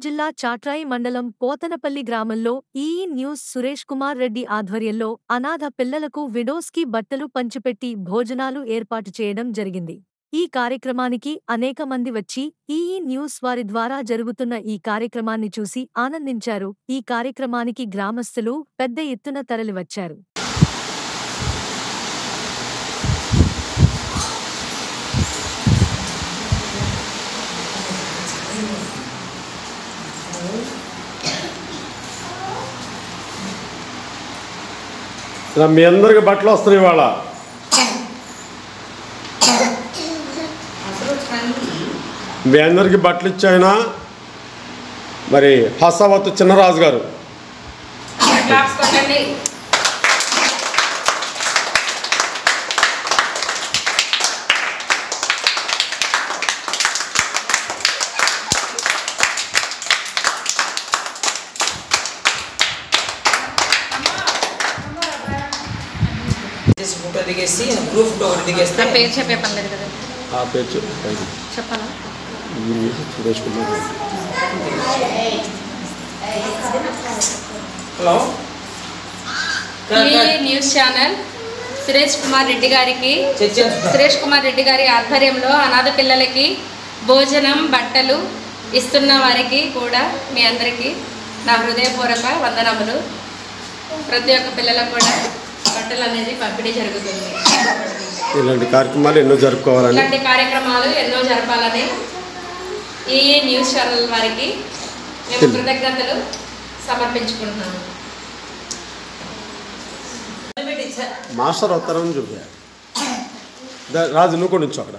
జిల్లా చాట్రాయి మండలం పోతనపల్లి గ్రామంలో ఈ న్యూస్ సురేష్ కుమార్ రెడ్డి ఆధ్వర్యంలో అనాథ పిల్లలకు విడోస్కి బట్టలు పంచిపెట్టి భోజనాలు ఏర్పాటు చేయడం జరిగింది. ఈ కార్యక్రమానికి అనేక మంది వచ్చి ఈ న్యూస్ వారి ద్వారా జరుగుతున్న ఈ కార్యక్రమాన్ని చూసి ఆనందించారు. ఈ కార్యక్రమానికి గ్రామస్తులు పెద్ద ఎత్తున తరలివచ్చారు. మీ అందరికి బట్టలు వస్తున్నాయి. ఇవాళ మీ అందరికి బట్టలు ఇచ్చాయినా మరి హసావత్ చిన్నరాజు గారు ఫోటో దిగేసి గ్రూప్ ఫోటో ఒకటి దిగేస్తే పేరు చెప్పే పర్లేదు కదా. పేరు చెప్పాలా? సురేష్ కుమార్. హలో ఈ న్యూస్ ఛానల్ సురేష్ కుమార్ రెడ్డి గారి ఆధ్వర్యంలో అనాథ పిల్లలకి భోజనం బట్టలు ఇస్తున్న వారికి కూడా మీ అందరికీ నా హృదయపూర్వక వందనములు. ప్రతి ఒక్క పిల్లలకు కూడా బట్టలు అనేది పంపిణీ జరుగుతుంది. ఇలాంటి కార్యక్రమాలు ఎన్నో జరపాలని ఈ న్యూస్ ఛానల్ వారికి మేము కృతజ్ఞతలు సమర్పించుకుంటున్నాము. మాస్టర్ వస్తారని చూపి రాజు నువ్వు కూడా నుంచి అక్కడ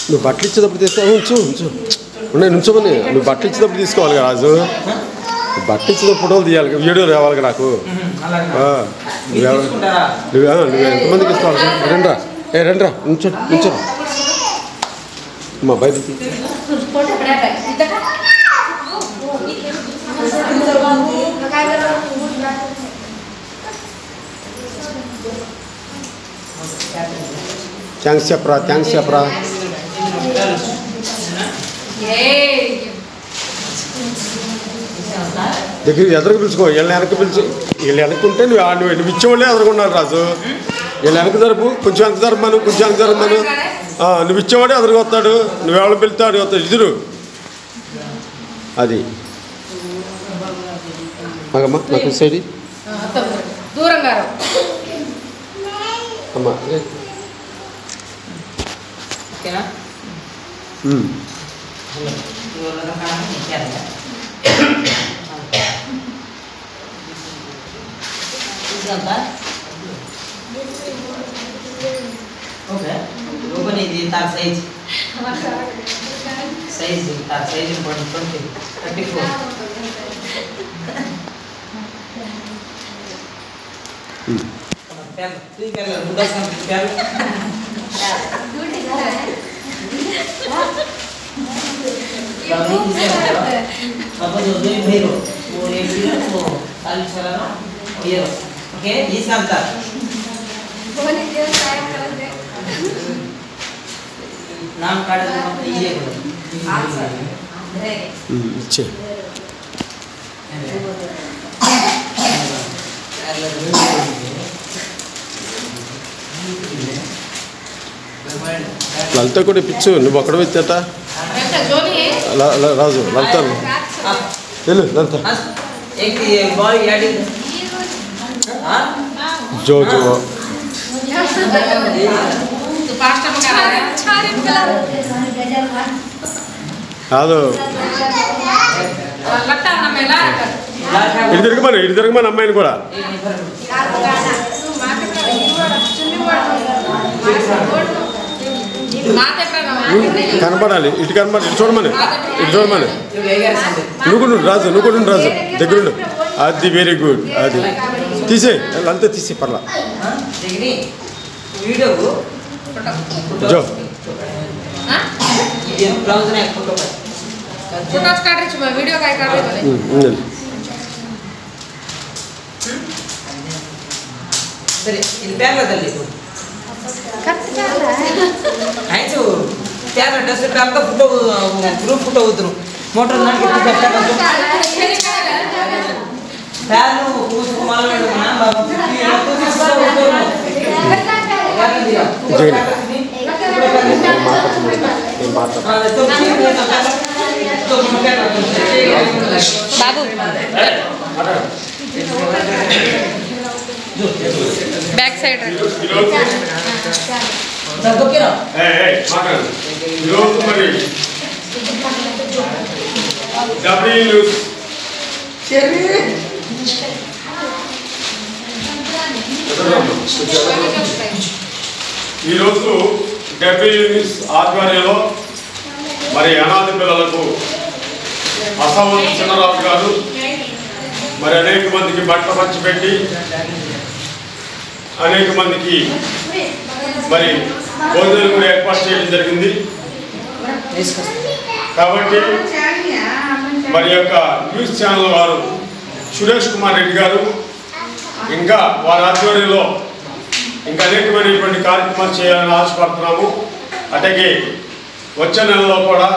నువ్వు బట్టలు ఇచ్చేటప్పుడు తీసుకోవాలి. నుంచోమని నువ్వు బట్టలు ఇచ్చేటప్పుడు తీసుకోవాలి కదా రాజు. బట్టలు ఇచ్చేటప్పుడు ఫోటోలు తీయాలి, వీడియో రావాలి నాకు. నువ్వు ఎంతమందికి ఇస్తావు? రండ్రా రండ్రా నుంచో మా బయట థ్యాంక్స్ చెప్పరా దగ్గర ఎదురుకు పిలుచుకో. వీళ్ళని వెనక్కి వీళ్ళు వెనక్కుంటే నువ్వు ఇచ్చేవాళ్ళే ఎదురుకున్నారు రాజు. వీళ్ళు వెనక జరుపు, కొంచెం వెనక జరపమను. నువ్వు ఇచ్చేవాడే ఎదురుకు వస్తాడు, నువ్వెవరు పిలుతాడు వస్తాడు. ఇదురు అది మగమ్మ నాకు సైడ్ దూరంగా అమ్మా. तार साइज तार साइज 34 तू कर बुदा सा कर अब जो दो भैरो वो एक भैरो वो ताली चला ना ये ओके ये सांता बोले दिया टाइम कर दे नाम काट दे ये इच्छे లలిత కూడా పిచ్చు. నువ్వు అక్కడ వచ్చేట రాజు లలిత వెళ్ళు. లలిత జో కాదు ఇటు తిరగమని అమ్మాయిని కూడా. కనపడాలి, ఇటు కనపడాలి, ఇటు చూడమని నువ్వు రాజు దగ్గరుండు. అది వెరీ గుడ్. అది తీసే అంతే తీసే పర్లా. జో సరే ఇది పేర్ల తల్లి ఆయన పేర్ల డ్రెస్ పేర్లతో ఫోటో గ్రూప్ ఫోటో అవుతున్నాం మోటార్ పేర్లు పూసుకు మొదలు బాబు బ్యాక్ సైడ్ మరి డబ్ల్యూ న్యూస్ ఈరోజు డబ్ల్యూ న్యూస్ ఆధ్వర్యంలో మరి అనాథ పిల్లలకు అసమర్థ చిన్నరాజు గారు మరి అనేక మందికి బట్టలు పంచిపెట్టి అనేక మందికి మరి భోజనాలు కూడా ఏర్పాటు చేయడం జరిగింది. కాబట్టి మరి యొక్క న్యూస్ ఛానల్ వారు సురేష్ కుమార్ రెడ్డి గారు ఇంకా వారి ఆధ్వర్యంలో ఇంకా అనేకమైనటువంటి కార్యక్రమాలు చేయాలని ఆశపడుతున్నాము. అట్లాగే వచ్చే నెలలో కూడా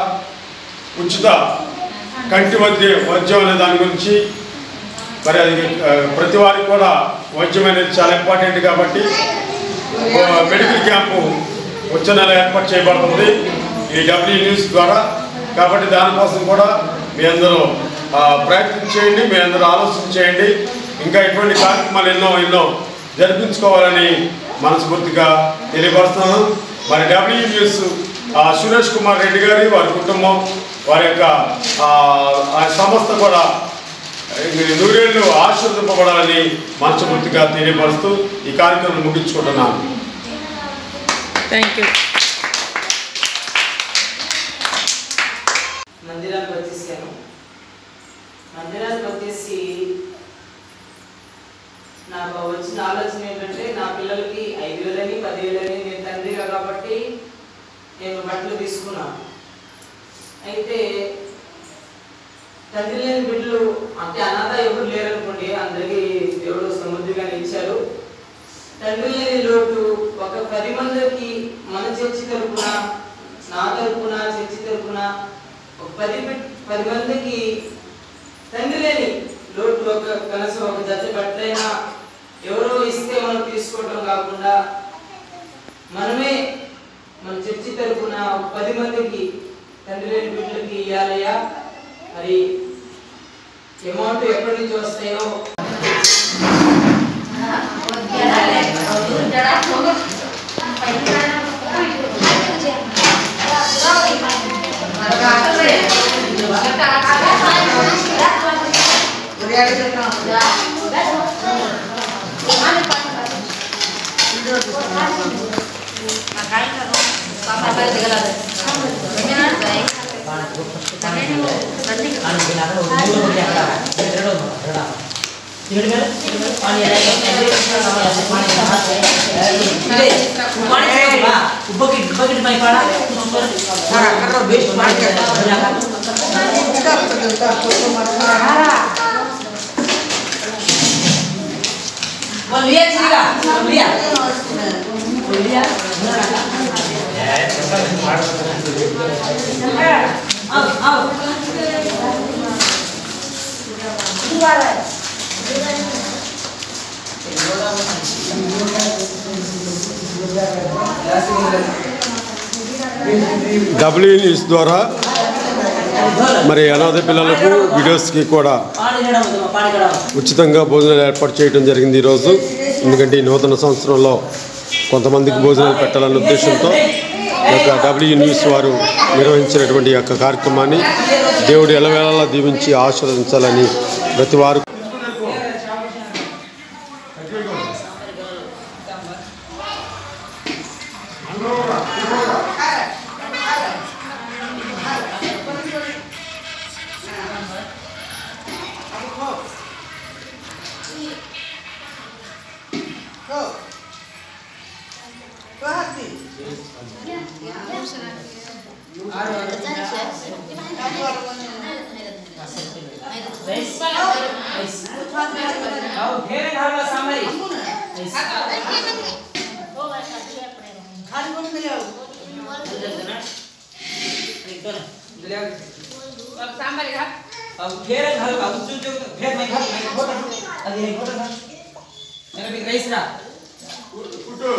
ఉచిత కంటి వైద్యం అనే దాని గురించి మరి అది ప్రతి వారికి కూడా వైద్యం అనేది చాలా ఇంపార్టెంట్ కాబట్టి మెడికల్ క్యాంపు వచ్చే నెల ఏర్పాటు చేయబడుతుంది ఈ డబ్ల్యూ న్యూస్ ద్వారా. కాబట్టి దానికోసం కూడా మీ అందరూ ప్రయత్నం చేయండి, మీ అందరూ ఆలోచన చేయండి. ఇంకా ఇటువంటి కార్యక్రమాలు ఎన్నో జరిపించుకోవాలని మనస్ఫూర్తిగా తెలియపరుస్తున్నాను. మరి డబ్ల్యూ న్యూస్ సురేష్ కుమార్ రెడ్డి గారి వారి కుటుంబం వారి యొక్క సంస్థ కూడా నూరేళ్లు ఆశీర్వదింపబడాలని మనస్ఫూర్తిగా తెలియపరుస్తూ ఈ కార్యక్రమం ముగించుకుంటున్నాను. Thank you. మందిరానికి వచ్చేసాను. మందిరానికి వచ్చేసి నాకు వచ్చిన ఆలోచన ఏంటంటే నా పిల్లలకి 5,000 10,000 నేను తండ్రిగా కాబట్టి నేను బట్టలు తీసుకున్నాను. అయితే తండ్రి లేని బిడ్డలు అంటే అనాథ ఎవరు లేరనుకోండి, అందరికీ దేవుడు సమృద్ధిగానే ఇచ్చారు. తండ్రి లేని లోటు ఒక 10 మందికి మన చర్చి తరపున నా తరపున చర్చి తరపున ఒక 10 మందికి తండ్రి లేని లోటు కనీసం ఒక జత బట్టలైనా ఎవరో ఇస్తే మనం తీసుకోవడం కాకుండా మనమే మన చర్చి తరపున 10 మందికి తండ్రి లేని బిడ్డలకి ఇవ్వాలయ్యా. మరి అమౌంట్ ఎక్కడి నుంచి వస్తాయో డబ్ల్యూ న్యూస్ ద్వారా మరి అనాథ పిల్లలకు వీడియోస్కి కూడా ఉచితంగా భోజనాలు ఏర్పాటు చేయడం జరిగింది ఈరోజు. ఎందుకంటే ఈ నూతన సంవత్సరంలో కొంతమందికి భోజనాలు పెట్టాలనే ఉద్దేశంతో ఈ యొక్క డబ్ల్యూ న్యూస్ వారు నిర్వహించినటువంటి యొక్క కార్యక్రమాన్ని దేవుడు ఎల్లవేళలా దీవించి ఆశీర్వదించాలని ప్రతి వారు सांबर घाल अब फिर घर अब चुन चुन फिर मैं घर मैं फोटो अभी है फोटो घर मेरा भी रईस रहा कुटो